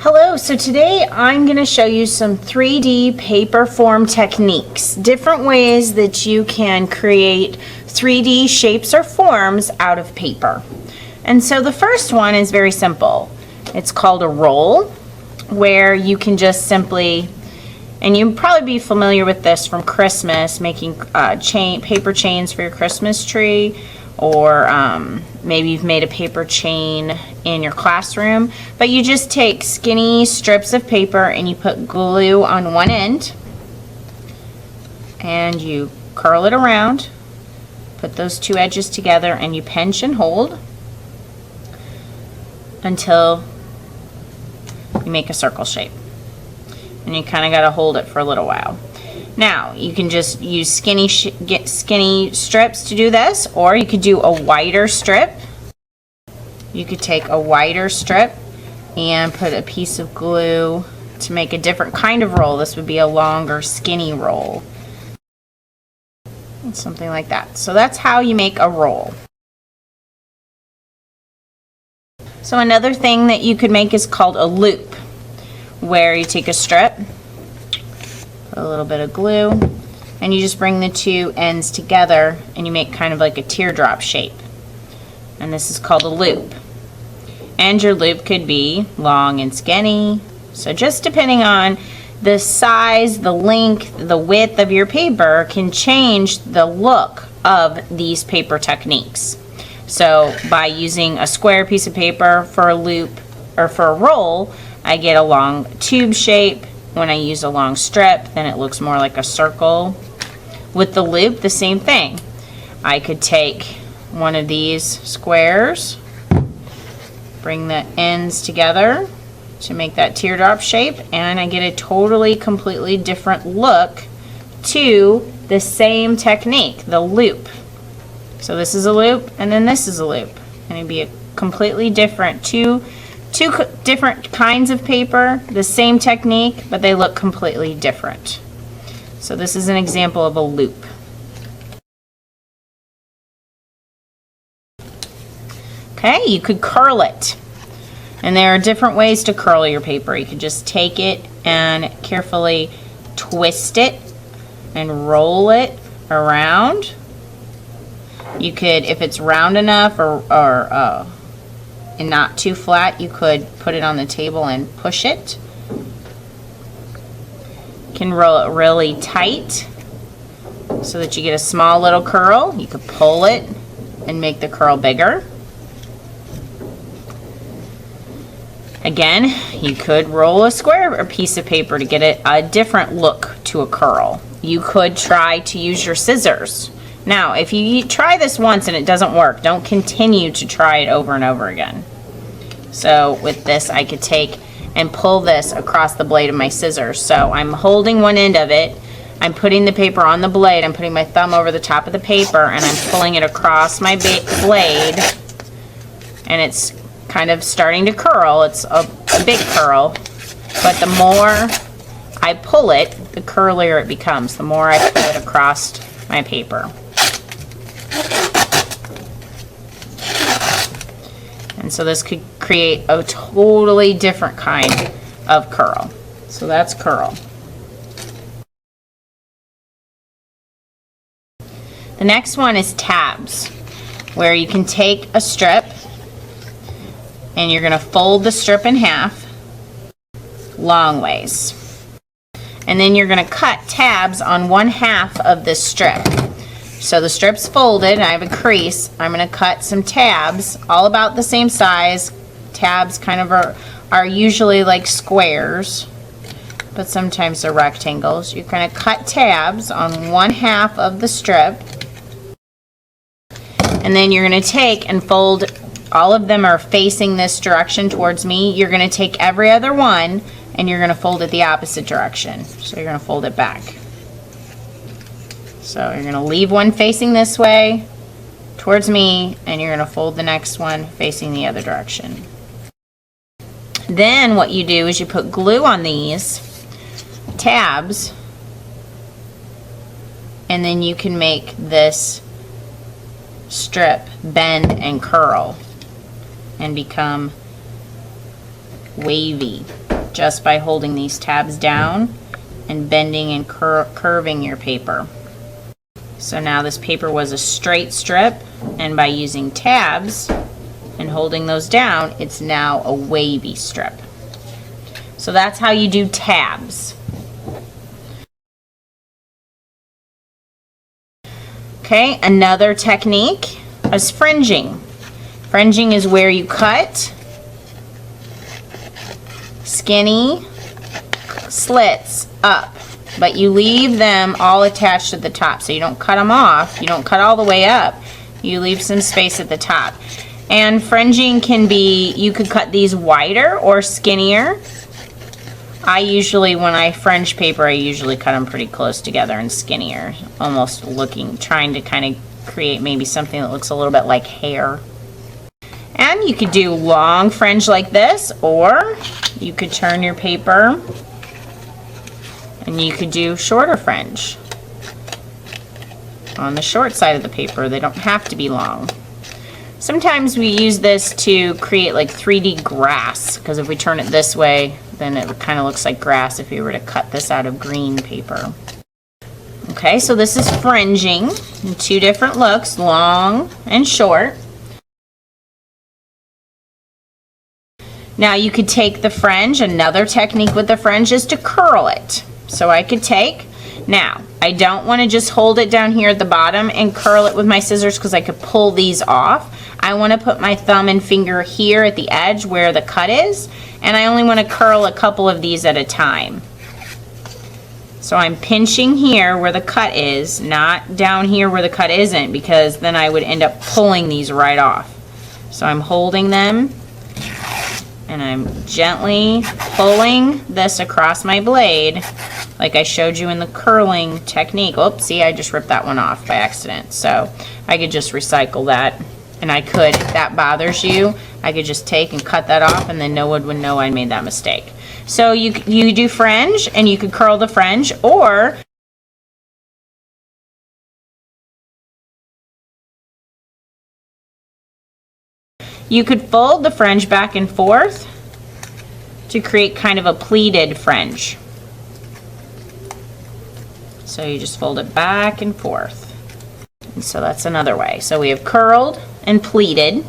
Hello, so today I'm going to show you some 3D paper form techniques, different ways that you can create 3D shapes or forms out of paper. And so the first one is very simple. It's called a roll, where you can just simply, and you'll probably be familiar with this from Christmas, making paper chains for your Christmas tree, or maybe you've made a paper chain in your classroom, but you just take skinny strips of paper and you put glue on one end and you curl it around, put those two edges together, and you pinch and hold until you make a circle shape. And you kind of got to hold it for a little while. Now, you can just use skinny strips to do this, or you could do a wider strip. You could take a wider strip and put a piece of glue to make a different kind of roll. This would be a longer, skinny roll. Something like that. So that's how you make a roll. So another thing that you could make is called a loop, where you take a strip, put a little bit of glue, and you just bring the two ends together and you make kind of like a teardrop shape. And this is called a loop. And your loop could be long and skinny. So just depending on the size, the length, the width of your paper can change the look of these paper techniques. So by using a square piece of paper for a loop or for a roll, I get a long tube shape. When I use a long strip, then it looks more like a circle. With the loop, the same thing. I could take one of these squares, bring the ends together to make that teardrop shape, and I get a totally, completely different look to the same technique, the loop. So this is a loop, and then this is a loop. And it'd be a completely different, two different kinds of paper, the same technique, but they look completely different. So this is an example of a loop. Okay, you could curl it. And there are different ways to curl your paper. You could just take it and carefully twist it and roll it around. You could, if it's round enough and not too flat, you could put it on the table and push it. You can roll it really tight so that you get a small little curl. You could pull it and make the curl bigger. Again, you could roll a square piece of paper to get a different look to a curl. You could try to use your scissors. Now, if you try this once and it doesn't work, don't continue to try it over and over again. So with this, I could take and pull this across the blade of my scissors. So I'm holding one end of it, I'm putting the paper on the blade, I'm putting my thumb over the top of the paper, and I'm pulling it across my blade, and it's kind of starting to curl. It's a big curl, but the more I pull it, the curlier it becomes, the more I pull it across my paper. And so this could create a totally different kind of curl. So that's curl. The next one is tabs, where you can take a strip and you're going to fold the strip in half long ways. And then you're going to cut tabs on one half of this strip. So the strip's folded and I have a crease. I'm going to cut some tabs, all about the same size. Tabs kind of are usually like squares, but sometimes they're rectangles. You're going to cut tabs on one half of the strip, and then you're going to take and fold. All of them are facing this direction towards me. You're going to take every other one and you're going to fold it the opposite direction. So you're going to fold it back. So you're going to leave one facing this way towards me, and you're going to fold the next one facing the other direction. Then what you do is you put glue on these tabs, and then you can make this strip bend and curl and become wavy. just by holding these tabs down and bending and curving your paper. So now this paper was a straight strip, and by using tabs and holding those down, it's now a wavy strip. So that's how you do tabs. Okay, another technique is fringing. Fringing is where you cut skinny slits up, but you leave them all attached at the top. So you don't cut them off, you don't cut all the way up, you leave some space at the top. And fringing can be, you could cut these wider or skinnier. I usually, when I fringe paper, I usually cut them pretty close together and skinnier, almost trying to kind of create maybe something that looks a little bit like hair. And you could do long fringe like this, or you could turn your paper and you could do shorter fringe on the short side of the paper. They don't have to be long. Sometimes we use this to create like 3D grass, because if we turn it this way, then it kind of looks like grass if we were to cut this out of green paper. Okay, so this is fringing in two different looks, long and short. Now you could take the fringe, another technique with the fringe is to curl it. So I could take, now I don't want to just hold it down here at the bottom and curl it with my scissors, because I could pull these off. I want to put my thumb and finger here at the edge where the cut is, and I only want to curl a couple of these at a time. So I'm pinching here where the cut is, not down here where the cut isn't, because then I would end up pulling these right off. So I'm holding them and I'm gently pulling this across my blade like I showed you in the curling technique. Oops, see, I just ripped that one off by accident. So I could just recycle that, and I could, if that bothers you, I could just take and cut that off, and then no one would know I made that mistake. So you do fringe, and you could curl the fringe, or you could fold the fringe back and forth to create kind of a pleated fringe. So you just fold it back and forth. And so that's another way. So we have curled and pleated.